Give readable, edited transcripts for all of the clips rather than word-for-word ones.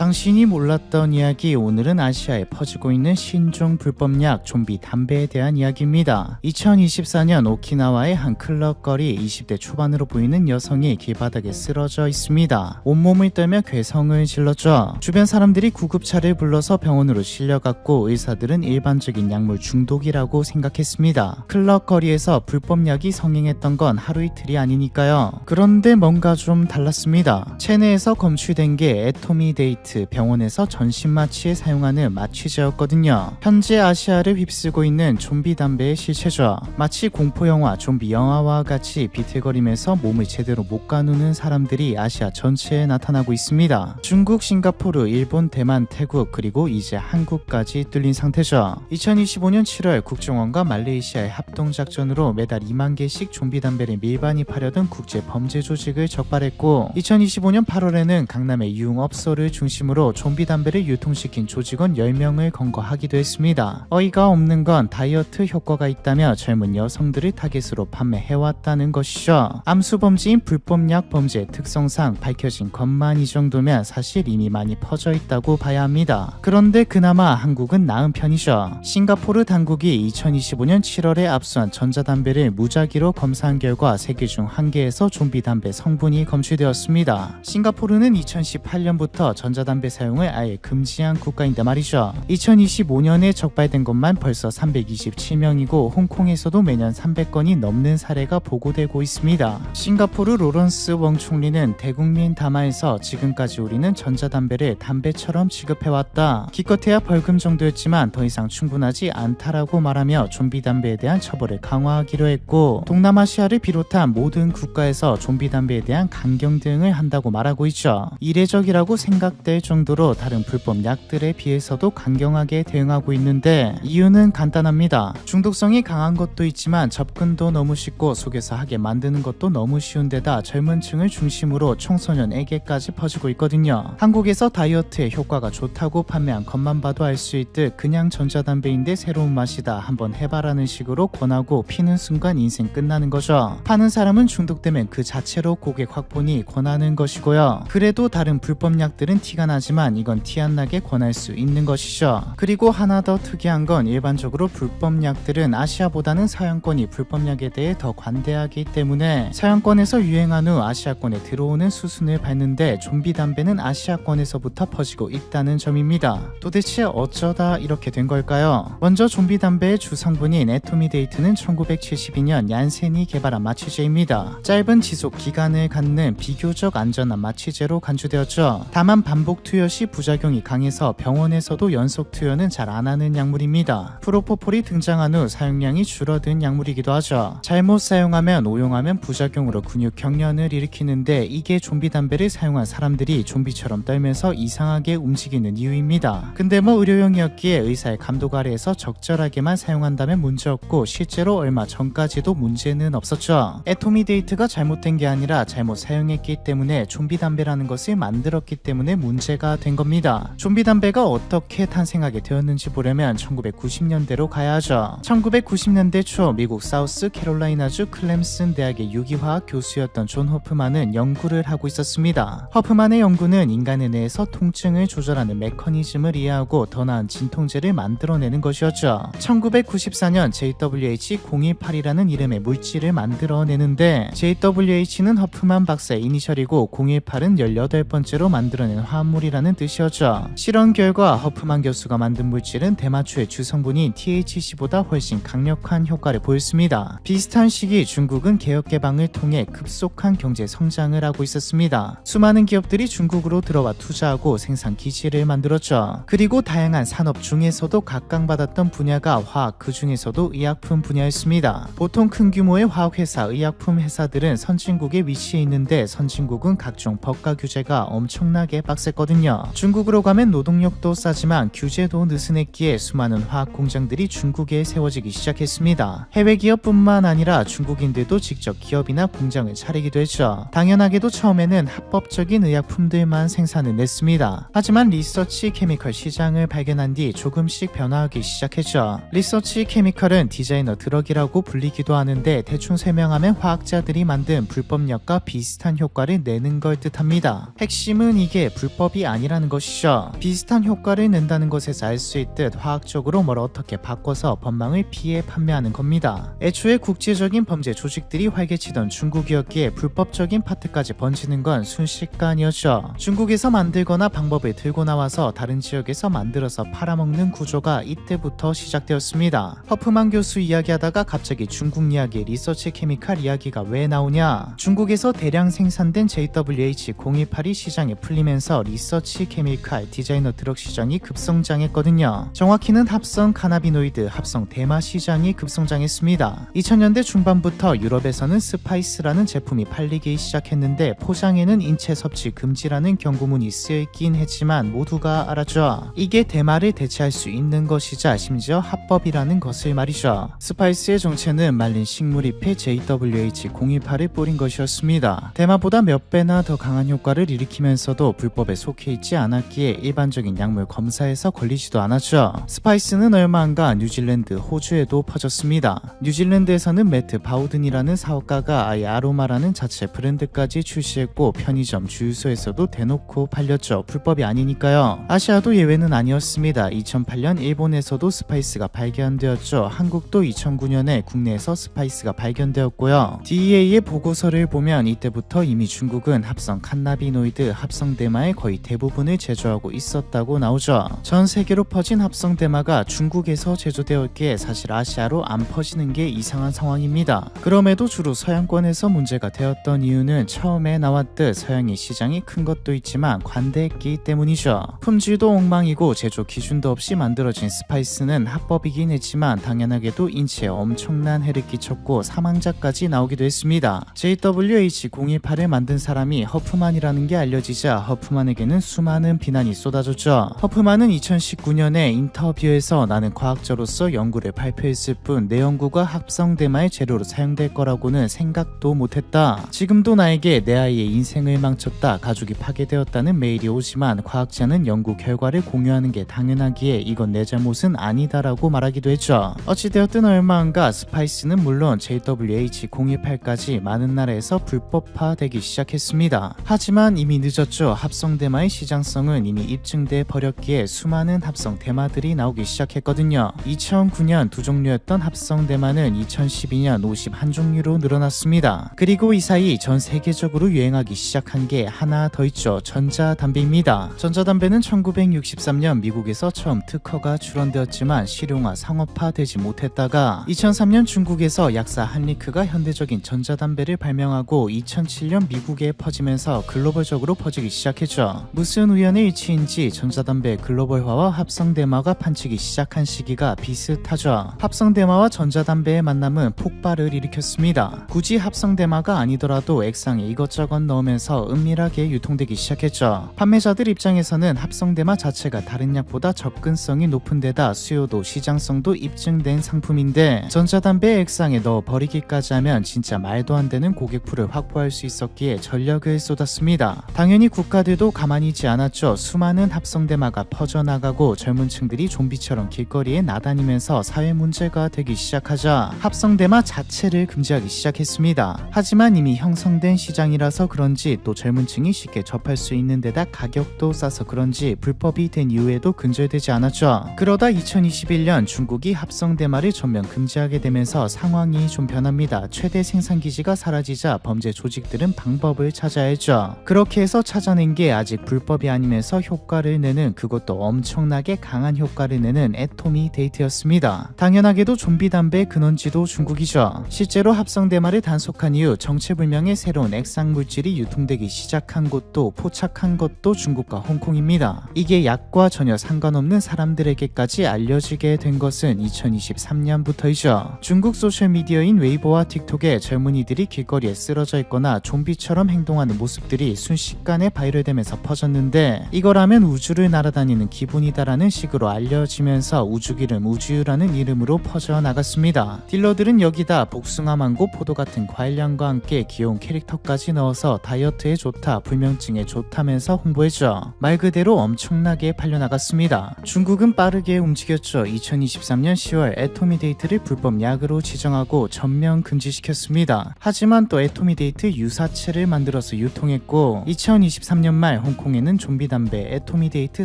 당신이 몰랐던 이야기, 오늘은 아시아에 퍼지고 있는 신종 불법약 좀비 담배에 대한 이야기입니다. 2024년 오키나와의 한 클럽 거리 20대 초반으로 보이는 여성이 길바닥에 쓰러져 있습니다. 온몸을 떨며 괴성을 질렀죠. 주변 사람들이 구급차를 불러서 병원으로 실려갔고 의사들은 일반적인 약물 중독이라고 생각했습니다. 클럽 거리에서 불법약이 성행했던 건 하루 이틀이 아니니까요. 그런데 뭔가 좀 달랐습니다. 체내에서 검출된 게 애토미데이트, 병원에서 전신 마취에 사용하는 마취제였거든요. 현재 아시아를 휩쓰고 있는 좀비 담배의 실체죠. 마치 공포영화, 좀비 영화와 같이 비틀거리면서 몸을 제대로 못 가누는 사람들이 아시아 전체에 나타나고 있습니다. 중국, 싱가포르, 일본, 대만, 태국, 그리고 이제 한국까지 뚫린 상태죠. 2025년 7월 국정원과 말레이시아의 합동작전으로 매달 2만 개씩 좀비 담배를 밀반입 하려던 국제범죄 조직을 적발했고, 2025년 8월에는 강남의 유흥업소를 중심으로 좀비 담배를 유통시킨 조직원 10명을 검거하기도 했습니다. 어이가 없는 건 다이어트 효과가 있다며 젊은 여성들을 타겟으로 판매해왔다는 것이죠. 암수범죄인 불법약 범죄 특성상 밝혀진 것만 이 정도면 사실 이미 많이 퍼져 있다고 봐야 합니다. 그런데 그나마 한국은 나은 편이죠. 싱가포르 당국이 2025년 7월에 압수한 전자담배를 무작위로 검사한 결과 3개 중 1개에서 좀비 담배 성분이 검출되었습니다. 싱가포르는 2018년부터 전자담배 사용을 아예 금지한 국가인데 말이죠. 2025년에 적발된 것만 벌써 327명이고 홍콩에서도 매년 300건이 넘는 사례가 보고되고 있습니다. 싱가포르 로런스 웡 총리는 대국민 담화에서 지금까지 우리는 전자담배를 담배처럼 취급해왔다. 기껏해야 벌금 정도였지만 더 이상 충분하지 않다라고 말하며 좀비 담배에 대한 처벌을 강화하기로 했고, 동남아시아를 비롯한 모든 국가에서 좀비 담배에 대한 강경 대응을 한다고 말하고 있죠. 이례적이라고 생각될 정도로 다른 불법 약들에 비해서도 강경하게 대응하고 있는데 이유는 간단합니다. 중독성이 강한 것도 있지만 접근도 너무 쉽고 속에서 하게 만드는 것도 너무 쉬운 데다 젊은 층을 중심으로 청소년에게까지 퍼지고 있거든요. 한국에서 다이어트에 효과가 좋다고 판매한 것만 봐도 알 수 있듯 그냥 전자담배인데 새로운 맛이다, 한번 해봐라는 식으로 권하고 피는 순간 인생 끝나는 거죠. 파는 사람은 중독되면 그 자체로 고객 확보니 권하는 것이고요. 그래도 다른 불법 약들은 티가 나지만 이건 티 안 나게 권할 수 있는 것이죠. 그리고 하나 더 특이한 건 일반적으로 불법 약들은 아시아보다는 서양권이 불법 약에 대해 더 관대하기 때문에 서양권에서 유행한 후 아시아권에 들어오는 수순을 밟는데 좀비 담배는 아시아권에서부터 퍼지고 있다는 점입니다. 도대체 어쩌다 이렇게 된 걸까요? 먼저 좀비 담배의 주성분인 애토미데이트는 1972년 얀센이 개발한 마취제입니다. 짧은 지속 기간을 갖는 비교적 안전한 마취제로 간주되었죠. 다만 반복 투여 시 부작용이 강해서 병원에서도 연속 투여는 잘 안 하는 약물입니다. 프로포폴이 등장한 후 사용량이 줄어든 약물이기도 하죠. 잘못 사용하면 오용하면 부작용으로 근육 경련을 일으키는데 이게 좀비 담배를 사용한 사람들이 좀비처럼 떨면서 이상하게 움직이는 이유입니다. 근데 뭐 의료용이었기에 의사의 감독 아래에서 적절하게만 사용한다면 문제없고 실제로 얼마 전까지도 문제는 없었죠. 애토미데이트가 잘못된 게 아니라 잘못 사용했기 때문에 좀비 담배라는 것을 만들었기 때문에 문제가 된 겁니다. 좀비 담배가 어떻게 탄생하게 되었는지 보려면 1990년대로 가야 하죠. 1990년대 초 미국 사우스 캐롤라이나주 클램슨 대학의 유기화학 교수였던 존 허프만은 연구를 하고 있었습니다. 허프만의 연구는 인간의 뇌에서 통증을 조절하는 메커니즘을 이해하고 더 나은 진통제를 만들어내는 것이었죠. 1994년 JWH-018이라는 이름의 물질을 만들어내는데 JWH는 허프만 박사의 이니셜이고 018은 18번째로 만들어낸 화합물이라는 뜻이었죠. 실험 결과 허프만 교수가 만든 물질은 대마초의 주성분인 THC보다 훨씬 강력한 효과를 보였습니다. 비슷한 시기 중국은 개혁 개방을 통해 급속한 경제 성장을 하고 있었습니다. 수많은 기업들이 중국으로 들어와 투자하고 생산 기지를 만들었죠. 그리고 다양한 산업 중에서도 각광받았던 분야가 화학, 그 중에서도 의약품 분야였습니다. 보통 큰 규모의 화학회사, 의약품 회사들은 선진국에 위치해 있는데 선진국은 각종 법과 규제가 엄청나게 빡셌거든요. 중국으로 가면 노동력도 싸지만 규제도 느슨했기에 수많은 화학 공장들이 중국에 세워지기 시작했습니다. 해외 기업뿐만 아니라 중국인들도 직접 기업이나 공장을 차리기도 했죠. 당연하게도 처음에는 합법적인 의약품들만 생산을 냈습니다. 하지만 리서치 케미컬 시장을 발견한 뒤 조금씩 변화하기 시작했죠. 리서치 케미컬은 디자이너 드럭이라고 불리기도 하는데 대충 설명하면 화학자들이 만든 불법약과 비슷한 효과를 내는 걸 뜻합니다. 핵심은 이게 불법 불법이 아니라는 것이죠. 비슷한 효과를 낸다는 것에서 알 수 있듯 화학적으로 뭘 어떻게 바꿔서 법망을 피해 판매하는 겁니다. 애초에 국제적인 범죄 조직들이 활개치던 중국이었기에 불법적인 파트까지 번지는 건 순식간이었죠. 중국에서 만들거나 방법을 들고 나와서 다른 지역에서 만들어서 팔아먹는 구조가 이때부터 시작되었습니다. 허프만 교수 이야기하다가 갑자기 중국 이야기, 리서치 케미칼 이야기가 왜 나오냐? 중국에서 대량 생산된 JWH-018이 시장에 풀리면서 리서치 케미칼, 디자이너 드럭 시장이 급성장했거든요. 정확히는 합성 카나비노이드, 합성 대마 시장이 급성장했습니다. 2000년대 중반부터 유럽에서는 스파이스라는 제품이 팔리기 시작했는데 포장에는 인체 섭취 금지라는 경고문이 쓰여있긴 했지만 모두가 알았죠. 이게 대마를 대체할 수 있는 것이자 심지어 합법이라는 것을 말이죠. 스파이스의 정체는 말린 식물잎에 JWH-018을 뿌린 것이었습니다. 대마보다 몇 배나 더 강한 효과를 일으키면서도 불법에 속해 있지 않았기에 일반적인 약물 검사에서 걸리지도 않았죠. 스파이스는 얼마 안가 뉴질랜드, 호주에도 퍼졌습니다. 뉴질랜드에서는 매트 바우든이라는 사업가가 아예 아로마라는 자체 브랜드까지 출시했고 편의점, 주유소에서도 대놓고 팔렸죠. 불법이 아니니까요. 아시아도 예외는 아니었습니다. 2008년 일본에서도 스파이스가 발견되었죠. 한국도 2009년에 국내에서 스파이스가 발견되었고요. DEA의 보고서를 보면 이때부터 이미 중국은 합성 칸나비노이드, 합성 대마의 거의 대부분을 제조하고 있었다고 나오죠. 전 세계로 퍼진 합성 대마가 중국에서 제조되었기에 사실 아시아로 안 퍼지는 게 이상한 상황입니다. 그럼에도 주로 서양권에서 문제가 되었던 이유는 처음에 나왔듯 서양의 시장이 큰 것도 있지만 관대했기 때문이죠. 품질도 엉망이고 제조 기준도 없이 만들어진 스파이스는 합법이긴 했지만 당연하게도 인체에 엄청난 해를 끼쳤고 사망자까지 나오기도 했습니다. JWH-018을 만든 사람이 허프만이라는 게 알려지자 허프만에게는 수많은 비난이 쏟아졌죠. 허프만은 2019년에 인터뷰에서 나는 과학자로서 연구를 발표했을 뿐 내 연구가 합성 대마의 재료로 사용될 거라고는 생각도 못했다. 지금도 나에게 내 아이의 인생을 망쳤다. 가족이 파괴되었다는 메일이 오지만 과학자는 연구 결과를 공유하는 게 당연하기에 이건 내 잘못은 아니다라고 말하기도 했죠. 어찌되었든 얼마 안가 스파이스는 물론 JWH-018까지 많은 나라에서 불법화되기 시작했습니다. 하지만 이미 늦었죠. 합성 대마의 시장성은 이미 입증돼 버렸기에 수많은 합성 대마들이 나오기 시작했거든요. 2009년 두 종류였던 합성 대마는 2012년 51종류로 늘어났습니다. 그리고 이 사이 전 세계적으로 유행하기 시작한 게 하나 더 있죠. 전자담배입니다. 전자담배는 1963년 미국에서 처음 특허가 출원되었지만 실용화, 상업화되지 못했다가 2003년 중국에서 약사 한리크가 현대적인 전자담배를 발명하고 2007년 미국에 퍼지면서 글로벌적으로 퍼지기 시작했죠. 무슨 우연의 일치인지 전자담배의 글로벌화와 합성대마가 판치기 시작한 시기가 비슷하죠. 합성대마와 전자담배의 만남은 폭발을 일으켰습니다. 굳이 합성대마가 아니더라도 액상에 이것저것 넣으면서 은밀하게 유통되기 시작했죠. 판매자들 입장에서는 합성대마 자체가 다른 약보다 접근성이 높은 데다 수요도 시장성도 입증된 상품인데 전자담배 액상에 넣어 버리기까지 하면 진짜 말도 안 되는 고객풀을 확보할 수 있었기에 전력을 쏟았습니다. 당연히 국가들도 가만히 있지 않았죠. 수많은 합성대마가 퍼져나가고 젊은 층들이 좀비처럼 길거리에 나다니면서 사회 문제가 되기 시작하자 합성대마 자체를 금지하기 시작했습니다. 하지만 이미 형성된 시장이라서 그런지 또 젊은 층이 쉽게 접할 수 있는 데다 가격도 싸서 그런지 불법이 된 이후에도 근절되지 않았죠. 그러다 2021년 중국이 합성대마를 전면 금지하게 되면서 상황이 좀 변합니다. 최대 생산기지가 사라지자 범죄 조직들은 방법을 찾아야 했죠. 그렇게 해서 찾아낸 게 아직 불법이 아니면서 효과를 내는, 그것도 엄청나게 강한 효과를 내는 애토미 데이트였습니다. 당연하게도 좀비 담배의 근원지도 중국이죠. 실제로 합성대마를 단속한 이후 정체불명의 새로운 액상 물질이 유통되기 시작한 곳도 포착한 것도 중국과 홍콩입니다. 이게 약과 전혀 상관없는 사람들에게까지 알려지게 된 것은 2023년부터이죠. 중국 소셜미디어인 웨이보와 틱톡에 젊은이들이 길거리에 쓰러져 있거나 좀비처럼 행동하는 모습들이 순식간에 바이럴되면서 퍼졌는데 이거라면 우주를 날아다니는 기분이다라는 식으로 알려지면서 우주기름, 우주유라는 이름으로 퍼져나갔습니다. 딜러들은 여기다 복숭아, 망고, 포도 같은 과일향과 함께 귀여운 캐릭터까지 넣어서 다이어트에 좋다, 불면증에 좋다면서 홍보했죠. 말 그대로 엄청나게 팔려나갔습니다. 중국은 빠르게 움직였죠. 2023년 10월 애토미데이트를 불법 약으로 지정하고 전면 금지시켰습니다. 하지만 또 애토미데이트 유사체를 만들어서 유통했고 2023년 말 홍콩에는 좀비 담배 애토미데이트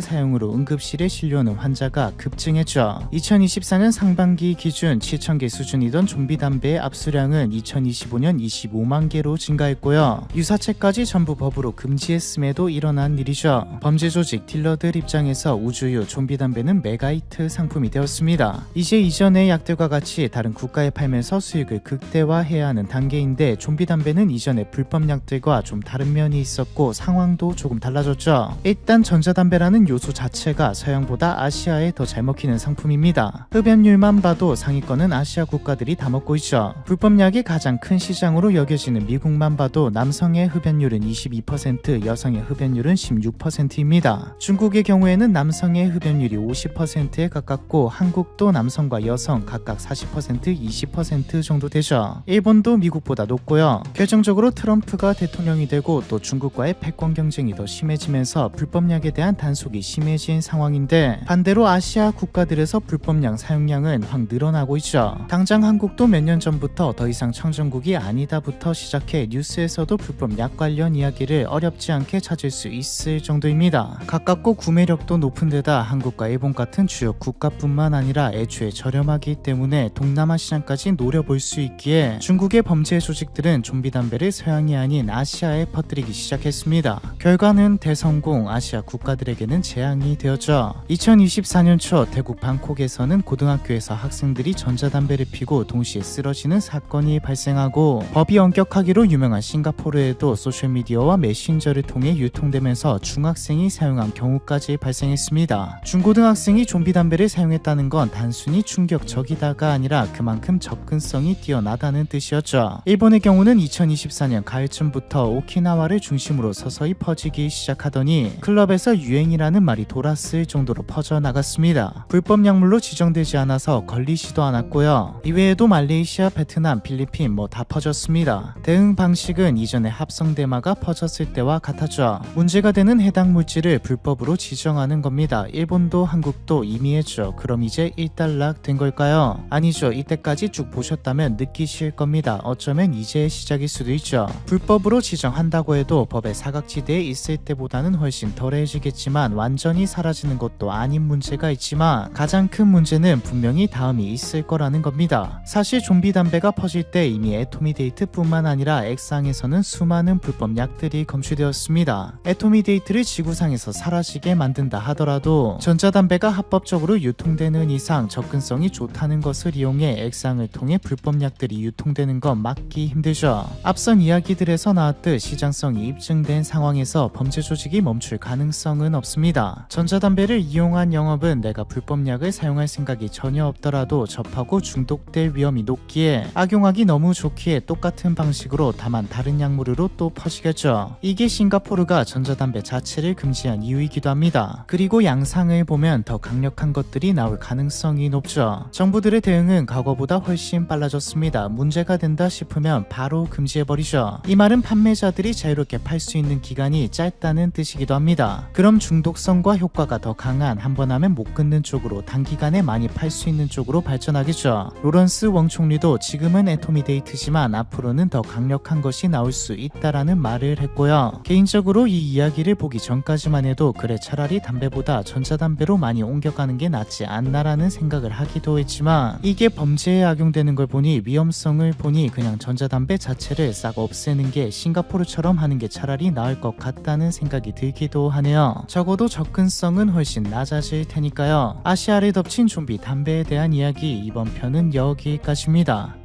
사용으로 응급실에 실려오는 환자가 급증했죠. 2024년 상반기 기준 7,000개 수준이던 좀비 담배의 압수량은 2025년 25만 개로 증가했고요. 유사체까지 전부 법으로 금지했음에도 일어난 일이죠. 범죄 조직 딜러들 입장에서 우주유 좀비 담배는 메가히트 상품이 되었습니다. 이제 이전의 약들과 같이 다른 국가에 팔면서 수익을 극대화해야 하는 단계인데 좀비 담배는 이전의 불법 약들과 좀 다른 면이 있었고 상황도 조금 달라졌죠. 일단 전자담배라는 요소 자체가 서양보다 아시아에 더 잘 먹히는 상품입니다. 흡연율만 봐도 상위권은 아시아 국가들이 다 먹고 있죠. 불법약이 가장 큰 시장으로 여겨지는 미국만 봐도 남성의 흡연율은 22%, 여성의 흡연율은 16%입니다. 중국의 경우에는 남성의 흡연율이 50%에 가깝고 한국도 남성과 여성 각각 40%, 20% 정도 되죠. 일본도 미국보다 높고요. 결정적으로 트럼프가 대통령이 되고 또 중국과의 패권 경쟁이 더 심해지면서 불법약에 대한 단속이 심해진 상황인데 반대로 아시아 국가들에서 불법약 사용량은 확 늘어나고 있죠. 당장 한국도 몇 년 전부터 더 이상 청정국이 아니다부터 시작해 뉴스에서도 불법약 관련 이야기를 어렵지 않게 찾을 수 있을 정도입니다. 가깝고 구매력도 높은 데다 한국과 일본 같은 주요 국가뿐만 아니라 애초에 저렴하기 때문에 동남아 시장까지 노려볼 수 있기에 중국의 범죄 조직들은 좀비 담배를 서양이 아닌 아시아에 퍼뜨리기 시작했습니다. 결과는 대성공, 아시아 국가들에게는 재앙이 되었죠. 2024년 초 태국 방콕에서는 고등학교에서 학생들이 전자담배를 피고 동시에 쓰러지는 사건이 발생하고 법이 엄격하기로 유명한 싱가포르에도 소셜미디어와 메신저를 통해 유통되면서 중학생이 사용한 경우까지 발생했습니다. 중고등학생이 좀비 담배를 사용했다는 건 단순히 충격적이다가 아니라 그만큼 접근성이 뛰어나다는 뜻이었죠. 일본의 경우는 2024년 가을쯤부터 오키나와를 중심으로 서서히 퍼지기 시작하더니 클럽에서 유행이라는 말이 돌았을 정도로 퍼져나갔습니다. 불법 약물로 지정되지 않아서 걸리지도 않았고요. 이외에도 말레이시아, 베트남, 필리핀 뭐 다 퍼졌습니다. 대응 방식은 이전에 합성 대마가 퍼졌을 때와 같았죠. 문제가 되는 해당 물질을 불법으로 지정하는 겁니다. 일본도 한국도 이미 했죠. 그럼 이제 일단락 된 걸까요? 아니죠. 이때까지 쭉 보셨다면 느끼실 겁니다. 어쩌면 이제 시작일 수도 있죠. 불법으로 지정한다고 해도 법의 사각지대에 있을 때보다는 훨씬 덜해지겠지만 완전히 사라지는 것도 아닌 문제가 있지만 가장 큰 문제는 분명히 다음이 있을 거라는 겁니다. 사실 좀비 담배가 퍼질 때 이미 애토미데이트뿐만 아니라 액상에서는 수많은 불법 약들이 검출되었습니다. 애토미데이트를 지구상에서 사라지게 만든다 하더라도 전자담배가 합법적으로 유통되는 이상 접근성이 좋다는 것을 이용해 액상을 통해 불법 약들이 유통되는 건 막기 힘들죠. 앞선 이야기들에서 나왔듯 시장성이 입증된 상황에서 범죄 조직이 멈출 가능성은 없습니다. 전자담배를 이용한 영업은 내가 불법 약을 사용할 생각이 전혀 없더라도 접하고 중독될 위험이 높기에 악용하기 너무 좋기에 똑같은 방식으로 다만 다른 약물로 또 퍼지겠죠. 이게 싱가포르가 전자담배 자체를 금지한 이유이기도 합니다. 그리고 양상을 보면 더 강력한 것들이 나올 가능성이 높죠. 정부들의 대응은 과거보다 훨씬 빨라졌습니다. 문제가 된다 싶으면 바로 금지해버리죠. 이 말은 판매자들이 자유롭게 팔 수 있는 기간이 짧다는 뜻이기도 합니다. 그럼 중독성과 효과가 더 강한 한 번 하면 못 끊는 쪽으로 단기간에 많이 팔 수 있는 쪽으로 발전하겠죠. 로런스 웡 총리도 지금은 애토미데이트지만 앞으로는 더 강력한 것이 나올 수 있다라는 말을 했고요. 개인적으로 이 이야기를 보기 전까지만 해도 그래 차라리 담배보다 전자담배로 많이 옮겨가는 게 낫지 않나라는 생각을 하기도 했지만 이게 범죄에 악용되는 걸 보니 위험성을 보니 그냥 전자담배 자체를 싹 없애는 게 싱가포르처럼 하는 게 차라리 나을 것 같다는 생각이 들기도 하네요. 적어도 접근성은 훨씬 낮아질 테니까요. 아시아를 덮친 좀비 담배에 대한 이야기 이번 편은 여기까지입니다.